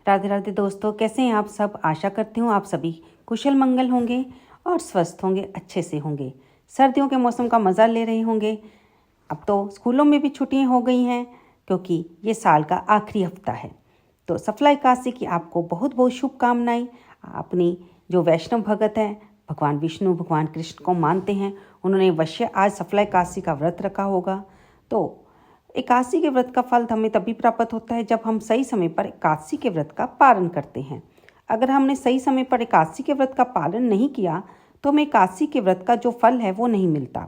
राधे राधे दोस्तों, कैसे हैं आप सब। आशा करती हूँ आप सभी कुशल मंगल होंगे और स्वस्थ होंगे, अच्छे से होंगे। सर्दियों के मौसम का मज़ा ले रहे होंगे। अब तो स्कूलों में भी छुट्टियाँ हो गई हैं क्योंकि ये साल का आखिरी हफ्ता है। तो सफला एकादशी की आपको बहुत बहुत शुभकामनाएं। अपनी जो वैष्णव भगत हैं, भगवान विष्णु भगवान कृष्ण को मानते हैं, उन्होंने अवश्य आज सफला एकादशी का व्रत रखा होगा। तो एकादशी के व्रत का फल हमें तभी प्राप्त होता है जब हम सही समय पर एकादशी के व्रत का पालन करते हैं। अगर हमने सही समय पर एकादशी के व्रत का पालन नहीं किया तो हमें एकादशी के व्रत का जो फल है वो नहीं मिलता,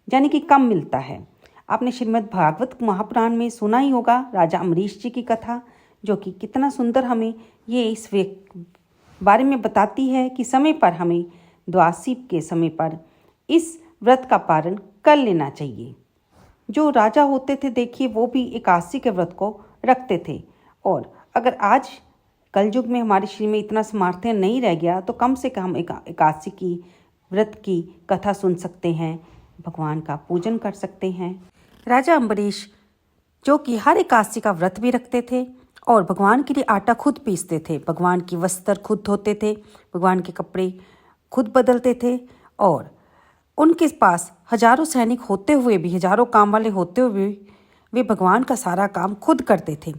यानी कि कम मिलता है। आपने श्रीमद् भागवत महापुराण में सुना ही होगा राजा अम्बरीश जी की कथा, जो कि कितना सुंदर हमें ये इस बारे में बताती है कि समय पर हमें द्वादशी के समय पर इस व्रत का पालन कर लेना चाहिए। जो राजा होते थे, देखिए, वो भी एकादशी के व्रत को रखते थे। और अगर आज कलयुग में हमारे शरीर में इतना सामर्थ्य नहीं रह गया तो कम से कम एकादशी की व्रत की कथा सुन सकते हैं, भगवान का पूजन कर सकते हैं। राजा अम्बरीश जो कि हर एकादशी का व्रत भी रखते थे और भगवान के लिए आटा खुद पीसते थे, भगवान की वस्त्र खुद धोते थे, भगवान के कपड़े खुद बदलते थे। और उनके पास हजारों सैनिक होते हुए भी, हजारों काम वाले होते हुए वे भगवान का सारा काम खुद करते थे।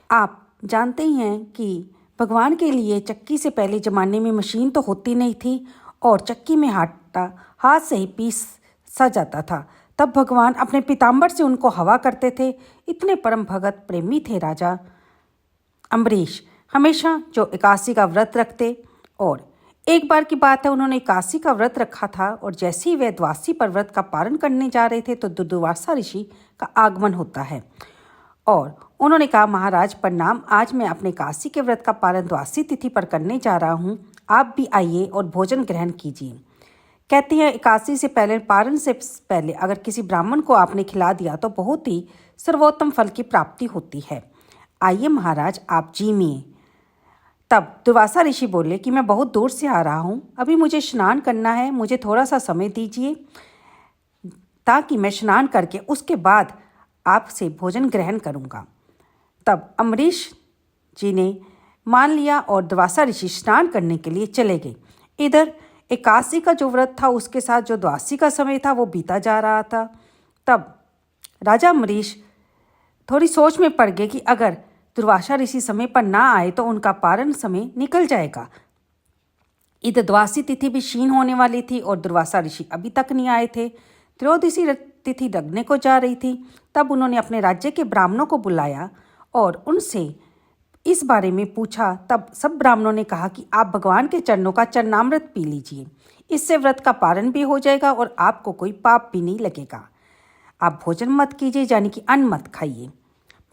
आप जानते ही हैं कि भगवान के लिए चक्की से पहले ज़माने में मशीन तो होती नहीं थी और चक्की में आटा हाथ से ही पीसा जाता था। तब भगवान अपने पीताम्बर से उनको हवा करते थे। इतने परम भगत प्रेमी थे राजा अम्बरीश, हमेशा जो एकादशी का व्रत रखते। और एक बार की बात है, उन्होंने एकादशी का व्रत रखा था और जैसे ही वे द्वादशी पर व्रत का पालन करने जा रहे थे तो दुर्वासा ऋषि का आगमन होता है और उन्होंने कहा, महाराज प्रणाम, आज मैं अपने एकादशी के व्रत का पालन द्वादशी तिथि पर करने जा रहा हूँ, आप भी आइए और भोजन ग्रहण कीजिए। कहते हैं एकादशी से पहले, पारण से पहले अगर किसी ब्राह्मण को आपने खिला दिया तो बहुत ही सर्वोत्तम फल की प्राप्ति होती है। आइए महाराज, आप जीमिए। तब दुर्वासा ऋषि बोले कि मैं बहुत दूर से आ रहा हूँ, अभी मुझे स्नान करना है, मुझे थोड़ा सा समय दीजिए ताकि मैं स्नान करके उसके बाद आपसे भोजन ग्रहण करूँगा। तब अम्बरीश जी ने मान लिया और दुर्वासा ऋषि स्नान करने के लिए चले गए। इधर एकादशी का जो व्रत था उसके साथ जो द्वादशी का समय था वो बीता जा रहा था। तब राजा अम्बरीश थोड़ी सोच में पड़ गए कि अगर दुर्वासा ऋषि समय पर ना आए तो उनका पारण समय निकल जाएगा। इधर द्वादशी तिथि भी क्षीण होने वाली थी और दुर्वासा ऋषि अभी तक नहीं आए थे। त्रयोदशी तिथि लगने को जा रही थी। तब उन्होंने अपने राज्य के ब्राह्मणों को बुलाया और उनसे इस बारे में पूछा। तब सब ब्राह्मणों ने कहा कि आप भगवान के चरणों का चरणामृत पी लीजिए, इससे व्रत का पारण भी हो जाएगा और आपको कोई पाप भी नहीं लगेगा। आप भोजन मत कीजिए, यानी कि अन्न मत खाइए।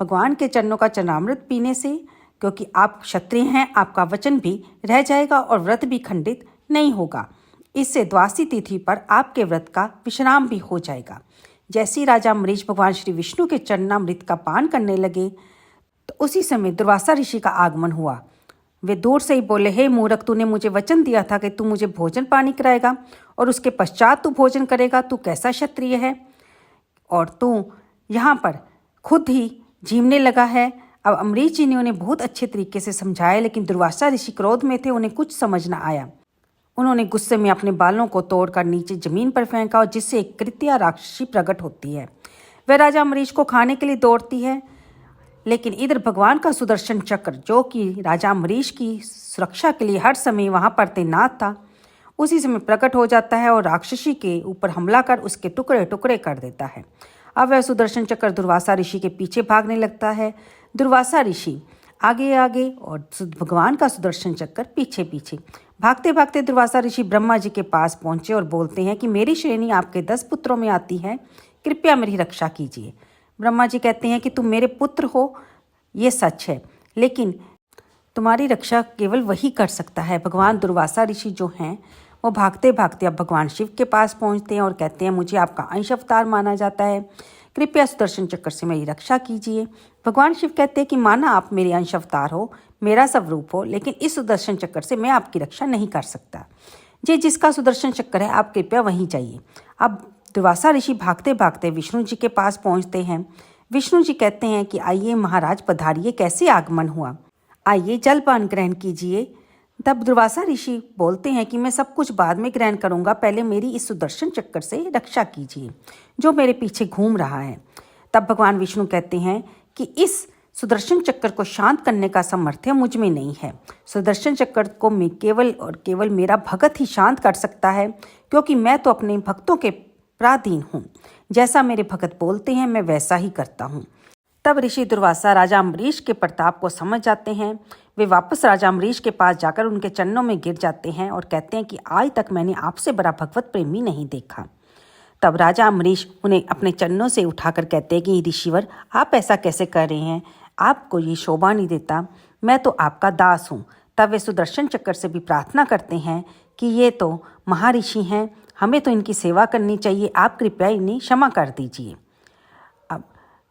भगवान के चरणों का चरणामृत पीने से, क्योंकि आप क्षत्रिय हैं, आपका वचन भी रह जाएगा और व्रत भी खंडित नहीं होगा। इससे द्वादशी तिथि पर आपके व्रत का विश्राम भी हो जाएगा। जैसे ही राजा अम्बरीश भगवान श्री विष्णु के चरणामृत का पान करने लगे तो उसी समय दुर्वासा ऋषि का आगमन हुआ। वे दूर से ही बोले, हे मूर्ख, तूने मुझे वचन दिया था कि तू मुझे भोजन पानी कराएगा और उसके पश्चात तू भोजन करेगा। तू कैसा क्षत्रिय है और तू यहाँ पर खुद ही झीमने लगा है। अब अम्बरीश जी ने उन्हें बहुत अच्छे तरीके से समझाया, लेकिन दुर्वासा ऋषि क्रोध में थे, उन्हें कुछ समझ न आया। उन्होंने गुस्से में अपने बालों को तोड़कर नीचे जमीन पर फेंका और जिससे एक कृत्या राक्षसी प्रकट होती है। वह राजा अम्बरीश को खाने के लिए दौड़ती है, लेकिन इधर भगवान का सुदर्शन चक्र, जो कि राजा अम्बरीश की सुरक्षा के लिए हर समय वहाँ पर तैनात था, उसी समय प्रकट हो जाता है और राक्षसी के ऊपर हमला कर उसके टुकड़े टुकड़े कर देता है। अब वह सुदर्शन चक्र दुर्वासा ऋषि के पीछे भागने लगता है। दुर्वासा ऋषि आगे आगे और भगवान का सुदर्शन चक्र पीछे पीछे। भागते भागते दुर्वासा ऋषि ब्रह्मा जी के पास पहुंचे और बोलते हैं कि मेरी श्रेणी आपके 10 पुत्रों में आती है, कृपया मेरी रक्षा कीजिए। ब्रह्मा जी कहते हैं कि तुम मेरे पुत्र हो, ये सच है, लेकिन तुम्हारी रक्षा केवल वही कर सकता है। भगवान दुर्वासा ऋषि जो हैं वो भागते भागते अब भगवान शिव के पास पहुंचते हैं और कहते हैं, मुझे आपका अंश अवतार माना जाता है, कृपया सुदर्शन चक्र से मेरी रक्षा कीजिए। भगवान शिव कहते हैं कि माना आप मेरे अंश अवतार हो, मेरा स्वरूप हो, लेकिन इस सुदर्शन चक्र से मैं आपकी रक्षा नहीं कर सकता। ये जिसका सुदर्शन चक्र है, आप कृपया वहीं जाइए। अब दुर्वासा ऋषि भागते भागते विष्णु जी के पास पहुंचते हैं। विष्णु जी कहते हैं कि आइए महाराज पधारिए, कैसे आगमन हुआ। आइए जलपान ग्रहण कीजिए। तब दुर्वासा ऋषि बोलते हैं कि मैं सब कुछ बाद में ग्रहण करूंगा, पहले मेरी इस सुदर्शन चक्कर से रक्षा कीजिए जो मेरे पीछे घूम रहा है। तब भगवान विष्णु कहते हैं कि इस सुदर्शन चक्कर को शांत करने का सामर्थ्य मुझ में नहीं है। सुदर्शन चक्कर को मैं केवल और केवल मेरा भगत ही शांत कर सकता है, क्योंकि मैं तो अपने भक्तों के पराधीन हूँ। जैसा मेरे भगत बोलते हैं मैं वैसा ही करता हूँ। तब ऋषि दुर्वासा राजा अम्बरीश के प्रताप को समझ जाते हैं। वे वापस राजा अम्बरीश के पास जाकर उनके चरणों में गिर जाते हैं और कहते हैं कि आज तक मैंने आपसे बड़ा भगवत प्रेमी नहीं देखा। तब राजा अम्बरीश उन्हें अपने चरणों से उठाकर कहते हैं कि ऋषिवर, आप ऐसा कैसे कर रहे हैं, आपको ये शोभा नहीं देता, मैं तो आपका दास हूँ। तब वे सुदर्शन चक्कर से भी प्रार्थना करते हैं कि ये तो महर्षि हैं, हमें तो इनकी सेवा करनी चाहिए, आप कृपया इन्हें क्षमा कर दीजिए। अब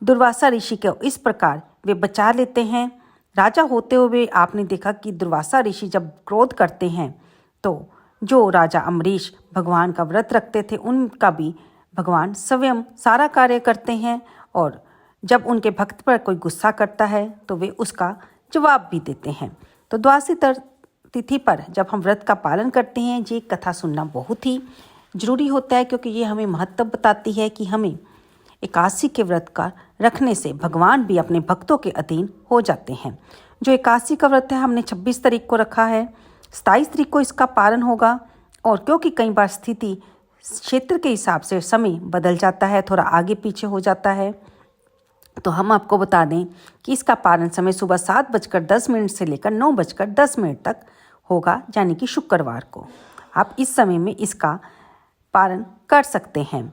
दुर्वासा ऋषि को इस प्रकार वे बचा लेते हैं। राजा होते हुए आपने देखा कि दुर्वासा ऋषि जब क्रोध करते हैं तो जो राजा अम्बरीश भगवान का व्रत रखते थे उनका भी भगवान स्वयं सारा कार्य करते हैं, और जब उनके भक्त पर कोई गुस्सा करता है तो वे उसका जवाब भी देते हैं। तो द्वादशी तिथि पर जब हम व्रत का पालन करते हैं, ये कथा सुनना बहुत ही जरूरी होता है, क्योंकि ये हमें महत्व बताती है कि हमें एकादशी के व्रत का रखने से भगवान भी अपने भक्तों के अधीन हो जाते हैं। जो एकादशी का व्रत है हमने 26 तारीख को रखा है, 27 तारीख को इसका पालन होगा। और क्योंकि कई बार स्थिति क्षेत्र के हिसाब से समय बदल जाता है, थोड़ा आगे पीछे हो जाता है, तो हम आपको बता दें कि इसका पालन समय सुबह 7:10 से लेकर 9:10 तक होगा, यानी कि शुक्रवार को। आप इस समय में इसका पालन कर सकते हैं।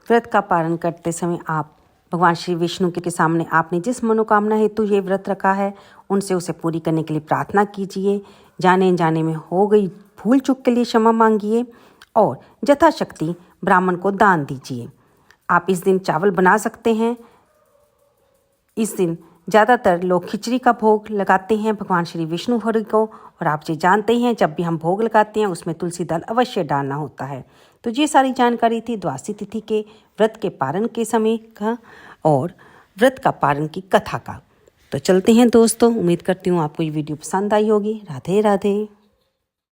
व्रत का पालन करते समय आप भगवान श्री विष्णु के सामने आपने जिस मनोकामना हेतु ये व्रत रखा है उनसे उसे पूरी करने के लिए प्रार्थना कीजिए। जाने जाने में हो गई भूल चूक के लिए क्षमा मांगिए और यथाशक्ति ब्राह्मण को दान दीजिए। आप इस दिन चावल बना सकते हैं। इस दिन ज़्यादातर लोग खिचड़ी का भोग लगाते हैं भगवान श्री विष्णु हरि को, और आप ये जानते हैं जब भी हम भोग लगाते हैं उसमें तुलसी दल अवश्य डालना होता है। तो ये सारी जानकारी थी द्वादशी तिथि के व्रत के पारण के समय का और व्रत का पारण की कथा का। तो चलते हैं दोस्तों, उम्मीद करती हूँ आपको ये वीडियो पसंद आई होगी। राधे राधे।